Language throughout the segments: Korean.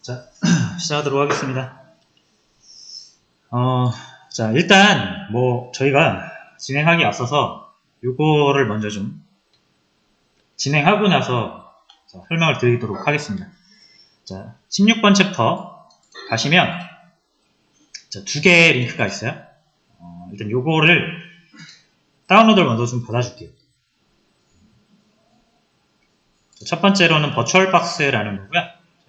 자, 시작하도록 하겠습니다. 자, 일단, 저희가 진행하기 앞서서 요거를 먼저 좀 진행하고 나서 설명을 드리도록 하겠습니다. 자, 16번 챕터 가시면, 자, 두 개의 링크가 있어요. 일단 요거를 다운로드를 먼저 좀 받아줄게요. 첫 번째로는 버추얼박스라는 거고요.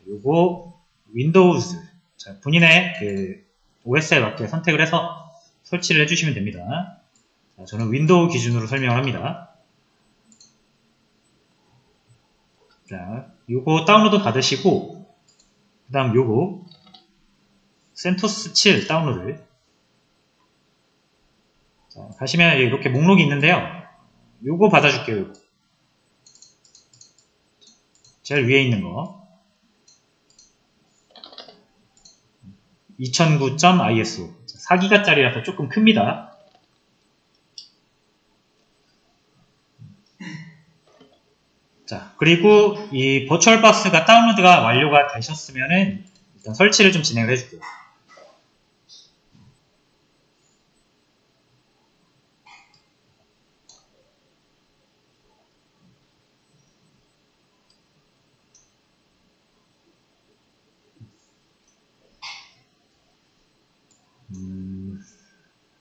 요거 윈도우즈, 자, 본인의 그 OS에 맞게 선택을 해서 설치를 해주시면 됩니다. 자, 저는 윈도우 기준으로 설명을 합니다. 자, 요거 다운로드 받으시고, 그 다음 요거 센토스 7 다운로드. 자, 가시면 이렇게 목록이 있는데요. 요거 받아줄게요. 요거. 제일 위에 있는 거. 2009.iso 4기가짜리라서 조금 큽니다. 자, 그리고 이 버추얼박스가 다운로드가 완료가 되셨으면은 일단 설치를 좀 진행을 해줄게요.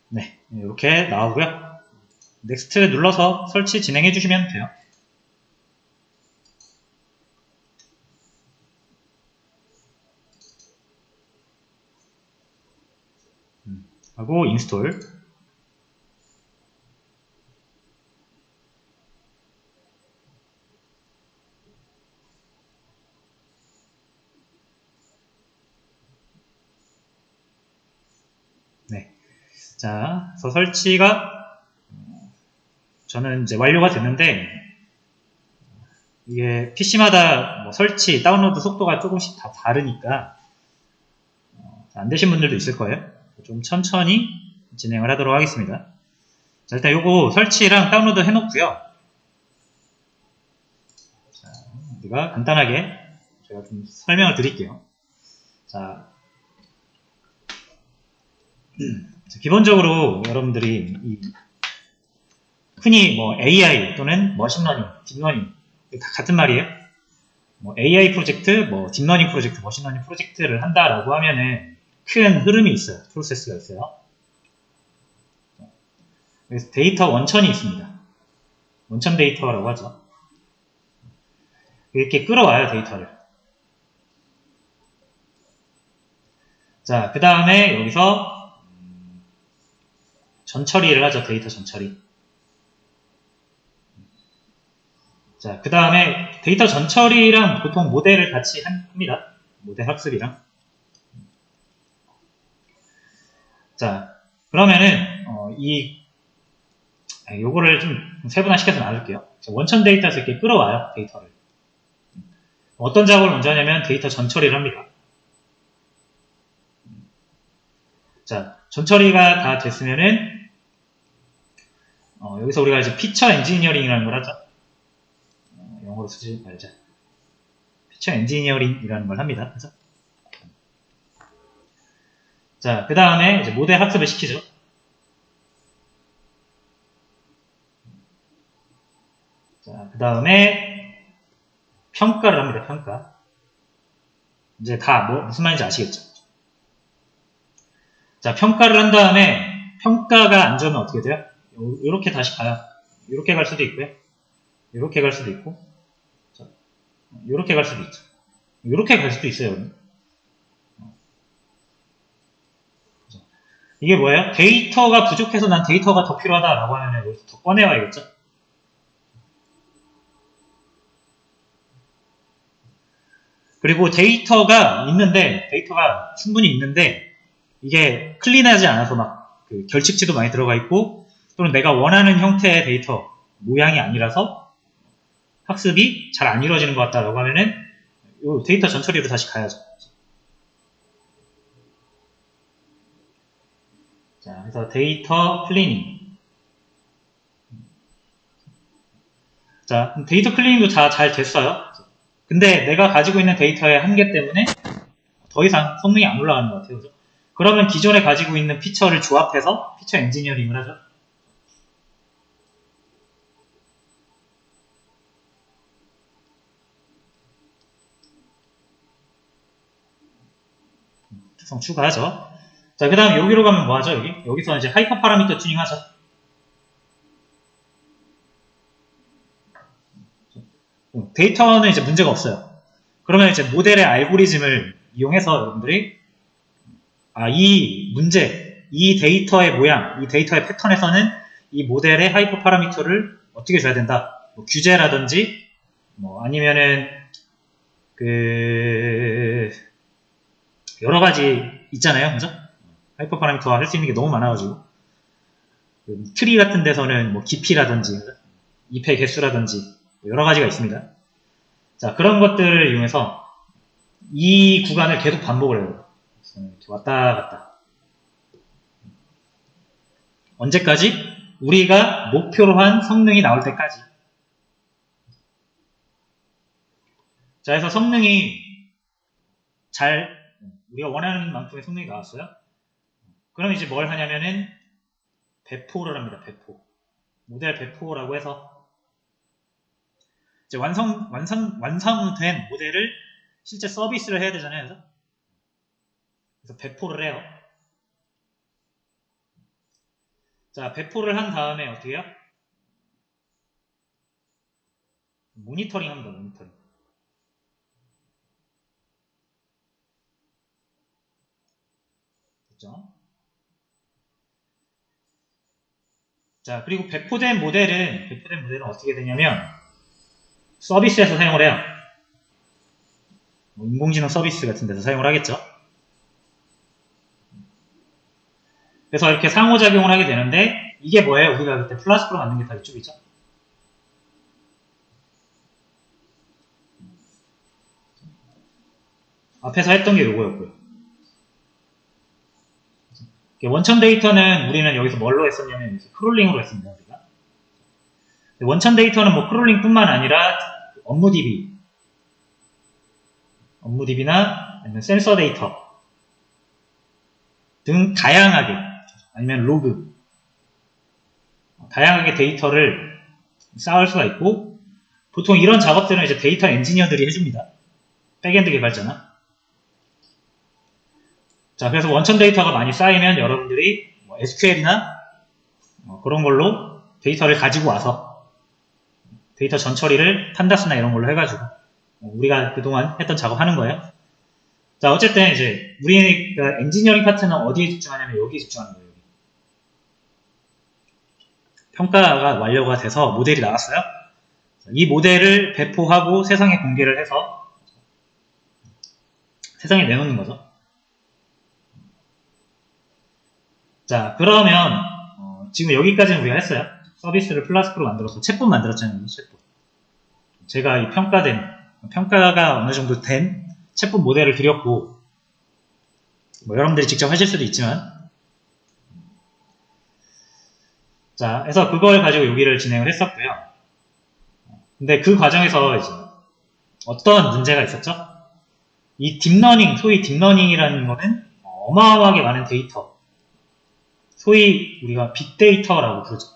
네, 이렇게 나오고요. 넥스트 눌러서 설치 진행해 주시면 돼요. 하고 인스톨. 네. 자, 그래서 설치가 저는 이제 완료가 됐는데 이게 PC마다 설치, 다운로드 속도가 조금씩 다 다르니까 안 되신 분들도 있을 거예요. 좀 천천히 진행을 하도록 하겠습니다. 자, 일단 요거 설치랑 다운로드 해놓고요. 자, 우리가 간단하게 제가 좀 설명을 드릴게요. 자, 기본적으로 여러분들이 흔히 AI 또는 머신러닝, 딥러닝 다 같은 말이에요. AI 프로젝트, 딥러닝 프로젝트, 머신러닝 프로젝트를 한다라고 하면은 큰 흐름이 있어요. 프로세스가 있어요. 그래서 데이터 원천이 있습니다. 원천 데이터라고 하죠. 이렇게 끌어와요, 데이터를. 자, 그 다음에 여기서 전처리를 하죠. 데이터 전처리. 자, 그 다음에 데이터 전처리랑 보통 모델을 같이 합니다. 모델 학습이랑. 자, 그러면은 요거를 좀 세분화시켜서 나눌게요. 원천 데이터에서 이렇게 끌어와요, 데이터를. 어떤 작업을 먼저 하냐면 데이터 전처리를 합니다. 자, 전처리가 다 됐으면은 여기서 우리가 이제 피처 엔지니어링이라는 걸 하죠. 영어로 쓰지 말자. 피처 엔지니어링이라는 걸 합니다. 그래서 자, 그 다음에 이제 모델 학습을 시키죠. 자, 그 다음에 평가를 합니다. 평가. 이제 다 무슨 말인지 아시겠죠? 자, 평가를 한 다음에 평가가 안 좋으면 어떻게 돼요? 이렇게 다시 가요. 이렇게 갈 수도 있고요. 이렇게 갈 수도 있고, 자, 이렇게 갈 수도 있죠. 이렇게 갈 수도 있어요. 이게 뭐예요? 데이터가 부족해서 난 데이터가 더 필요하다라고 하면 여기서 더 꺼내와야겠죠? 그리고 데이터가 충분히 있는데, 이게 클린하지 않아서 그 결칙지도 많이 들어가 있고, 또는 내가 원하는 형태의 데이터 모양이 아니라서 학습이 잘 안 이루어지는 것 같다라고 하면은, 요 데이터 전처리로 다시 가야죠. 자, 그래서 데이터 클리닝. 자, 데이터 클리닝도 다 잘 됐어요. 근데 내가 가지고 있는 데이터의 한계 때문에 더 이상 성능이 안 올라가는 것 같아요. 그죠? 그러면 기존에 가지고 있는 피처를 조합해서 피처 엔지니어링을 하죠. 특성 추가하죠. 자, 그 다음에 여기로 가면 뭐 하죠? 여기서 이제 하이퍼 파라미터 튜닝 하죠. 데이터는 이제 문제가 없어요. 그러면 이제 모델의 알고리즘을 이용해서 여러분들이 이 문제, 이 데이터의 모양, 이 데이터의 패턴에서는 이 모델의 하이퍼 파라미터를 어떻게 줘야 된다. 뭐 규제라든지 뭐 아니면은 여러 가지 있잖아요. 그죠? 하이퍼 파라미터가 할 수 있는 게 너무 많아가지고 트리 같은 데서는 뭐 깊이라든지 잎의 개수라든지 여러 가지가 있습니다. 자, 그런 것들을 이용해서 이 구간을 계속 반복을 해요. 이렇게 왔다 갔다. 언제까지? 우리가 목표로 한 성능이 나올 때까지. 자, 그래서 성능이 우리가 원하는 만큼의 성능이 나왔어요. 그럼 이제 뭘 하냐면은 배포를 합니다. 배포. 모델 배포라고 해서 이제 완성된 모델을 실제 서비스를 해야 되잖아요. 그래서 배포를 해요. 자, 배포를 한 다음에 어떻게 해요? 모니터링 합니다. 모니터링. 됐죠? 자, 그리고 배포된 모델은 어떻게 되냐면 서비스에서 사용을 해요. 뭐 인공지능 서비스 같은 데서 사용을 하겠죠. 그래서 이렇게 상호작용을 하게 되는데 이게 뭐예요? 우리가 그때 플라스크로 만든 게 다 이쪽이죠. 앞에서 했던 게 요거였고요. 원천 데이터는 우리는 여기서 뭘로 했었냐면 크롤링으로 했습니다. 우리가. 원천 데이터는 뭐 크롤링뿐만 아니라 업무DB나 아니면 센서 데이터 등 다양하게 아니면 로그 다양하게 데이터를 쌓을 수가 있고 보통 이런 작업들은 이제 데이터 엔지니어들이 해줍니다. 백엔드 개발자나. 자, 그래서 원천 데이터가 많이 쌓이면 여러분들이 뭐 SQL이나 그런 걸로 데이터를 가지고 와서 데이터 전처리를 판다스나 이런 걸로 해가지고 우리가 그동안 했던 작업 하는 거예요. 자, 어쨌든 이제 우리가 엔지니어링 파트는 어디에 집중하냐면 여기에 집중하는 거예요. 평가가 완료가 돼서 모델이 나왔어요. 이 모델을 배포하고 세상에 공개를 해서 세상에 내놓는 거죠. 자, 그러면 지금 여기까지는 우리가 했어요. 서비스를 플라스크로 만들어서 챗봇 만들었잖아요. 챗봇. 제가 이 평가가 어느 정도 된 챗봇 모델을 드렸고 뭐 여러분들이 직접 하실 수도 있지만 자, 그래서 그걸 가지고 여기를 진행을 했었고요. 근데 그 과정에서 이제 어떤 문제가 있었죠? 이 딥러닝, 소위 딥러닝이라는 거는 어마어마하게 많은 데이터, 소위 우리가 빅데이터라고 부르죠.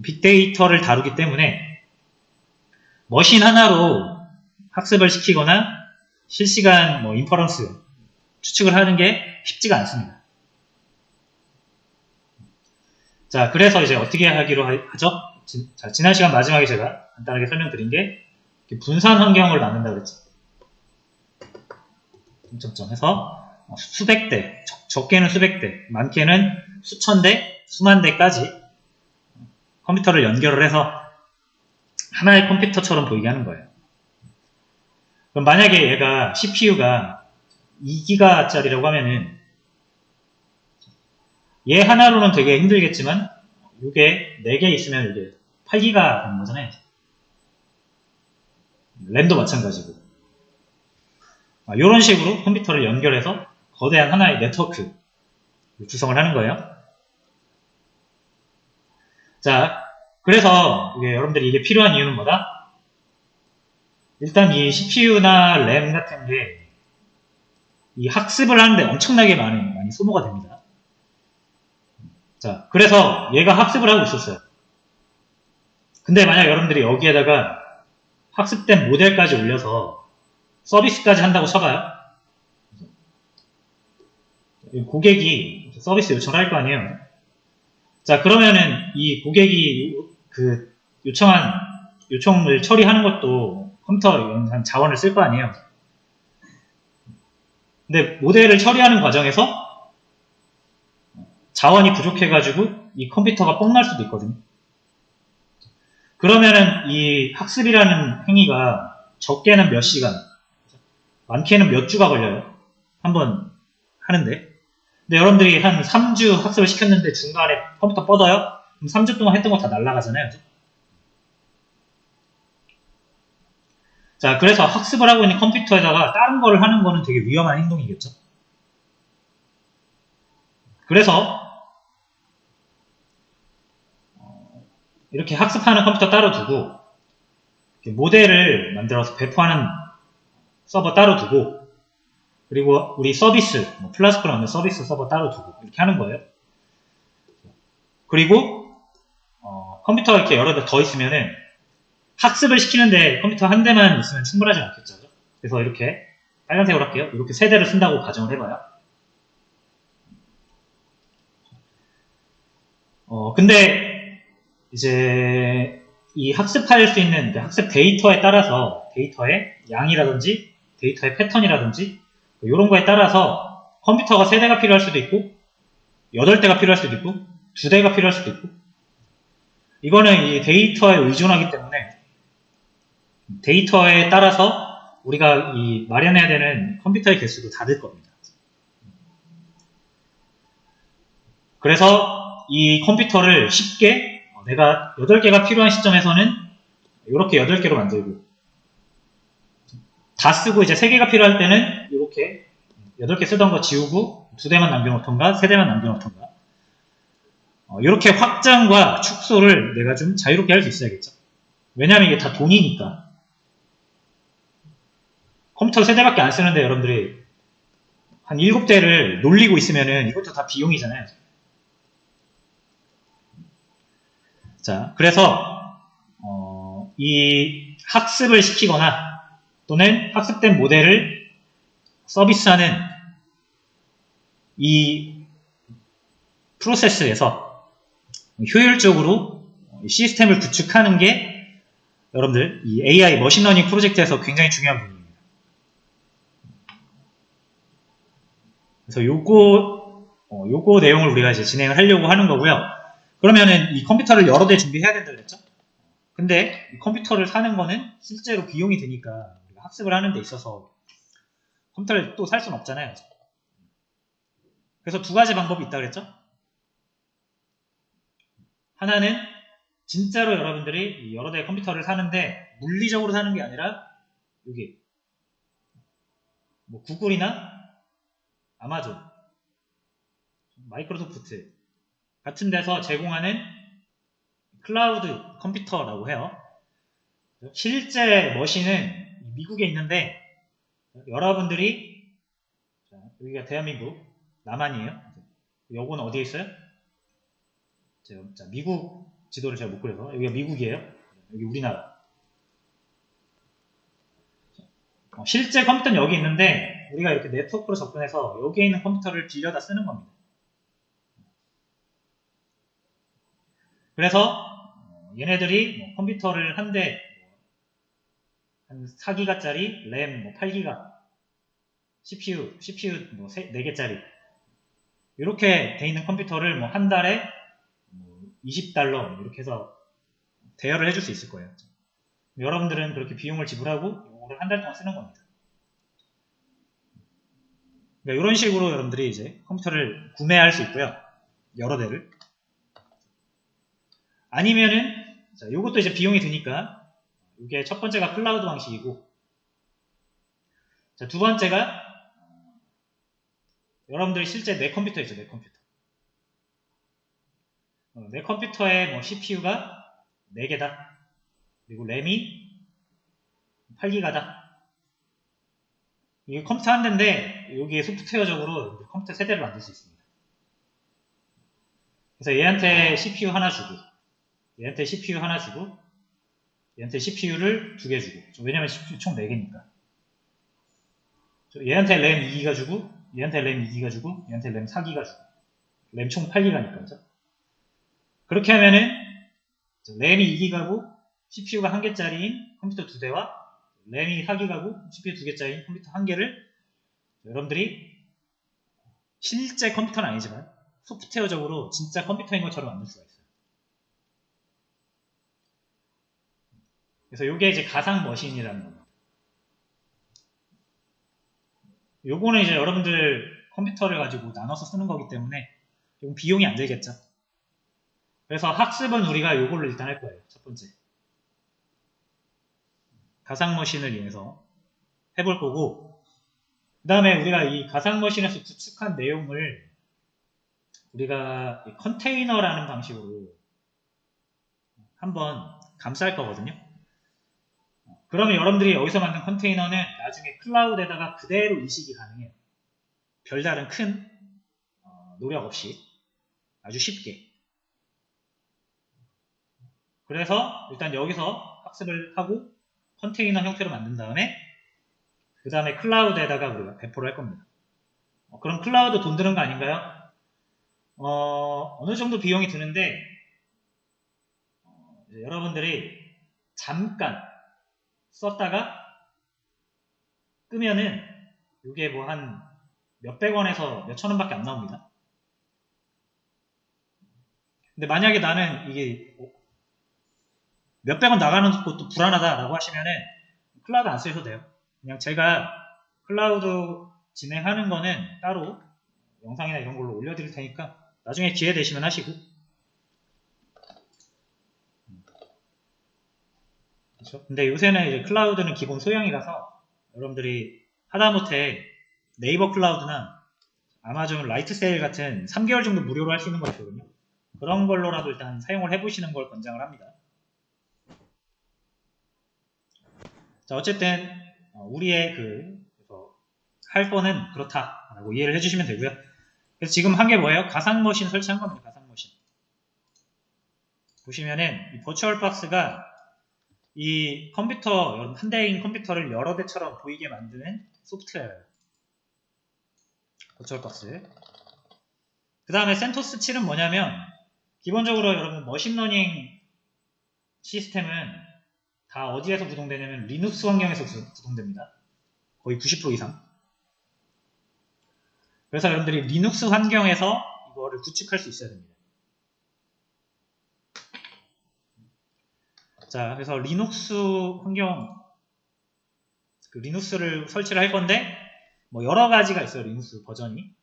빅데이터를 다루기 때문에 머신 하나로 학습을 시키거나 실시간 인퍼런스 추측을 하는 게 쉽지가 않습니다. 자, 그래서 이제 어떻게 하기로 하죠? 자, 지난 시간 마지막에 제가 간단하게 설명드린 게 분산 환경을 만든다 그랬죠. 점점 해서 수백 대, 적게는 수백 대, 많게는 수천 대, 수만 대까지 컴퓨터를 연결을 해서 하나의 컴퓨터처럼 보이게 하는 거예요. 그럼 만약에 얘가 CPU가 2기가짜리라고 하면은 얘 하나로는 되게 힘들겠지만 이게 4개 있으면 이게 8기가 되는 거잖아요. 램도 마찬가지고 이런 식으로 컴퓨터를 연결해서 거대한 하나의 네트워크 구성을 하는 거예요. 자, 그래서 여러분들이 이게 필요한 이유는 뭐다? 일단 이 CPU나 램 같은 게 이 학습을 하는데 엄청나게 많이 소모가 됩니다. 자, 그래서 얘가 학습을 하고 있었어요. 근데 만약 여러분들이 여기에다가 학습된 모델까지 올려서 서비스까지 한다고 쳐봐요. 고객이 서비스 요청을 할 거 아니에요. 자, 그러면은 이 고객이 그 요청을 처리하는 것도 컴퓨터 자원을 쓸 거 아니에요. 근데 모델을 처리하는 과정에서 자원이 부족해가지고 이 컴퓨터가 뻥날 수도 있거든요. 그러면은 이 학습이라는 행위가 적게는 몇 시간, 많게는 몇 주가 걸려요. 한번 하는데. 근데 여러분들이 한 3주 학습을 시켰는데 중간에 컴퓨터 뻗어요? 그럼 3주 동안 했던 거 다 날아가잖아요. 자, 그래서 학습을 하고 있는 컴퓨터에다가 다른 거를 하는 거는 되게 위험한 행동이겠죠. 그래서 이렇게 학습하는 컴퓨터 따로 두고 모델을 만들어서 배포하는 서버 따로 두고 그리고 우리 서비스, 플라스크로 만든 서비스 서버 따로 두고 이렇게 하는 거예요. 그리고 컴퓨터가 이렇게 여러 대 더 있으면은 학습을 시키는데 컴퓨터 한 대만 있으면 충분하지 않겠죠. 그래서 이렇게 빨간색으로 할게요. 이렇게 세 대를 쓴다고 가정을 해봐요. 근데 이제 이 학습할 수 있는 학습 데이터에 따라서 데이터의 양이라든지 데이터의 패턴이라든지 이런 거에 따라서 컴퓨터가 3대가 필요할 수도 있고 8대가 필요할 수도 있고 2대가 필요할 수도 있고 이거는 이 데이터에 의존하기 때문에 데이터에 따라서 우리가 이 마련해야 되는 컴퓨터의 개수도 다를 겁니다. 그래서 이 컴퓨터를 쉽게 내가 8개가 필요한 시점에서는 이렇게 8개로 만들고 다 쓰고 이제 3개가 필요할 때는 이렇게 8개 쓰던 거 지우고 2대만 남겨놓던가 3대만 남겨놓던가 이렇게 확장과 축소를 내가 좀 자유롭게 할 수 있어야겠죠. 왜냐하면 이게 다 돈이니까. 컴퓨터 3대밖에 안 쓰는데 여러분들이 한 7대를 놀리고 있으면은 이것도 다 비용이잖아요. 자, 그래서 이 학습을 시키거나 또는 학습된 모델을 서비스하는 이 프로세스에서 효율적으로 시스템을 구축하는 게 여러분들 이 AI 머신러닝 프로젝트에서 굉장히 중요한 부분입니다. 그래서 요거 내용을 우리가 이제 진행을 하려고 하는 거고요. 그러면은 이 컴퓨터를 여러 대 준비해야 된다 그랬죠? 근데 이 컴퓨터를 사는 거는 실제로 비용이 드니까 우리가 학습을 하는 데 있어서 컴퓨터를 또 살 수는 없잖아요. 그래서 2가지 방법이 있다 그랬죠? 하나는 진짜로 여러분들이 여러 대의 컴퓨터를 사는데 물리적으로 사는 게 아니라 여기 뭐 구글이나 아마존, 마이크로소프트 같은 데서 제공하는 클라우드 컴퓨터라고 해요. 실제 머신은 미국에 있는데 여러분들이 여기가 대한민국 남한이에요. 요거는 어디에 있어요? 자, 미국 지도를 제가 못 그려서 여기가 미국이에요. 여기 우리나라. 실제 컴퓨터는 여기 있는데 우리가 이렇게 네트워크로 접근해서 여기에 있는 컴퓨터를 빌려다 쓰는 겁니다. 그래서 얘네들이 컴퓨터를 한 대 한 4기가짜리 램 8기가 CPU 뭐 4개짜리 이렇게 돼 있는 컴퓨터를 한 달에 $20 이렇게 해서 대여를 해줄 수 있을 거예요. 여러분들은 그렇게 비용을 지불하고 이거를 한 달 동안 쓰는 겁니다. 그러니까 이런 식으로 여러분들이 이제 컴퓨터를 구매할 수 있고요. 여러 대를. 아니면은 자, 이것도 이제 비용이 드니까 이게 첫 번째가 클라우드 방식이고 자, 두 번째가 여러분들이 실제 내 컴퓨터 있죠. 내 컴퓨터. 내 컴퓨터에 CPU가 4개다. 그리고 램이 8기가다. 이게 컴퓨터 한 대인데 여기에 소프트웨어적으로 컴퓨터 세대를 만들 수 있습니다. 그래서 얘한테 CPU 하나 주고, 얘한테 CPU 하나 주고, 얘한테 CPU를 2개 주고, 왜냐면 CPU 총 4개니까. 얘한테 램 2기가 주고, 얘한테 램 2기가 주고, 얘한테 램 4기가 주고, 램 총 8기가니까, 그죠? 그렇게 하면은, 램이 2기가고, CPU가 1개짜리인 컴퓨터 2대와, 램이 4기가고, CPU 2개짜리인 컴퓨터 1개를, 여러분들이, 실제 컴퓨터는 아니지만, 소프트웨어적으로 진짜 컴퓨터인 것처럼 만들 수가 있어요. 그래서 요게 이제 가상 머신이라는 겁니다. 요거는 이제 여러분들 컴퓨터를 가지고 나눠서 쓰는 거기 때문에 좀 비용이 안 들겠죠. 그래서 학습은 우리가 요걸로 일단 할 거예요. 첫 번째. 가상머신을 이용해서 해볼 거고, 그 다음에 우리가 이 가상머신에서 구축한 내용을 우리가 컨테이너라는 방식으로 한번 감쌀 거거든요. 그러면 여러분들이 여기서 만든 컨테이너는 나중에 클라우드에다가 그대로 이식이 가능해요. 별다른 큰 노력 없이 아주 쉽게. 그래서 일단 여기서 학습을 하고 컨테이너 형태로 만든 다음에 그 다음에 클라우드에다가 우리가 배포를 할 겁니다. 그럼 클라우드 돈 드는 거 아닌가요? 어느 정도 비용이 드는데 여러분들이 잠깐 썼다가 끄면은 이게 뭐 한 몇백 원에서 몇천 원밖에 안 나옵니다. 근데 만약에 나는 이게 몇백 원 나가는 것도 불안하다라고 하시면은 클라우드 안 쓰셔도 돼요. 그냥 제가 클라우드 진행하는 거는 따로 영상이나 이런 걸로 올려드릴 테니까 나중에 기회 되시면 하시고. 그렇죠? 근데 요새는 이제 클라우드는 기본 소형이라서 여러분들이 하다못해 네이버 클라우드나 아마존 라이트 세일 같은 3개월 정도 무료로 할 수 있는 거 있거든요. 그런 걸로라도 일단 사용을 해보시는 걸 권장을 합니다. 자, 어쨌든 우리의 그래서 할 거는 그렇다라고 이해를 해주시면 되고요. 그래서 지금 한 게 뭐예요? 가상머신 설치한 겁니다. 가상머신. 보시면은 이 버추얼 박스가 이 컴퓨터, 한 대인 컴퓨터를 여러 대처럼 보이게 만드는 소프트웨어예요. 버추얼 박스. 그 다음에 센토스 7은 뭐냐면 기본적으로 여러분 머신러닝 시스템은 다 어디에서 구동되냐면 리눅스 환경에서 구동됩니다. 거의 90% 이상. 그래서 여러분들이 리눅스 환경에서 이거를 구축할 수 있어야 됩니다. 자, 그래서 리눅스 환경, 리눅스를 설치를 할 건데 뭐 여러 가지가 있어요. 리눅스 버전이.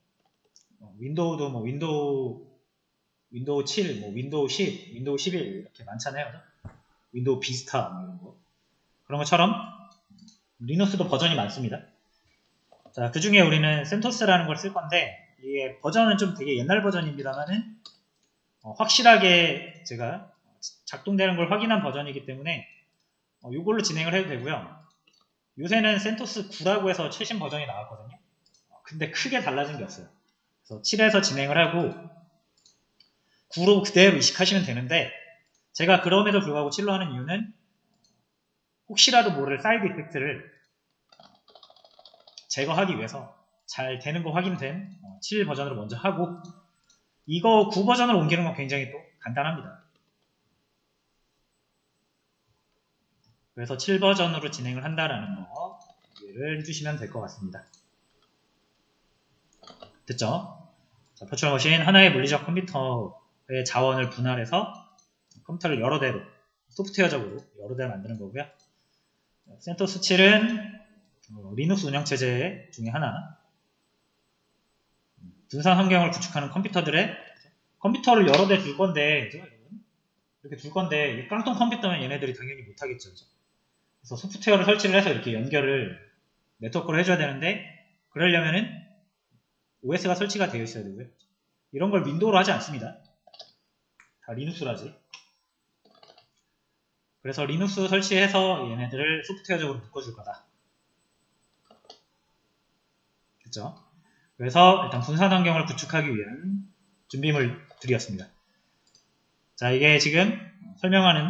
윈도우도 뭐 윈도우 7, 뭐 윈도우 10, 윈도우 11 이렇게 많잖아요. 윈도우 비스타 뭐 이런 거. 그런 것처럼 리눅스도 버전이 많습니다. 자, 그 중에 우리는 센토스라는 걸 쓸 건데 이게 버전은 좀 되게 옛날 버전입니다만은 확실하게 제가 작동되는 걸 확인한 버전이기 때문에 이걸로 진행을 해도 되고요. 요새는 센토스 9라고 해서 최신 버전이 나왔거든요. 근데 크게 달라진 게 없어요. 그래서 7에서 진행을 하고 9로 그대로 이식하시면 되는데 제가 그럼에도 불구하고 7로 하는 이유는 혹시라도 모를 사이드 이펙트를 제거하기 위해서 잘 되는 거 확인된 7 버전으로 먼저 하고 이거 9 버전으로 옮기는 건 굉장히 또 간단합니다. 그래서 7 버전으로 진행을 한다라는 거 이해를 해주시면 될 것 같습니다. 됐죠? 자, 버추얼 머신 하나의 물리적 컴퓨터의 자원을 분할해서 컴퓨터를 여러 대로 소프트웨어적으로 여러 대를 만드는 거고요. 센토스 7은 리눅스 운영체제 중에 하나 분산 환경을 구축하는 컴퓨터들의 컴퓨터를 여러 대 둘 건데 이렇게 둘 건데 깡통 컴퓨터면 얘네들이 당연히 못하겠죠. 그래서 소프트웨어를 설치를 해서 이렇게 연결을 네트워크로 해줘야 되는데 그러려면은 OS가 설치가 되어 있어야 되고요. 이런 걸 윈도우로 하지 않습니다. 다 리눅스로 하지. 그래서 리눅스 설치해서 얘네들을 소프트웨어적으로 묶어줄 거다. 그죠? 그래서 일단 분산 환경을 구축하기 위한 준비물들이었습니다. 자, 이게 지금 설명하는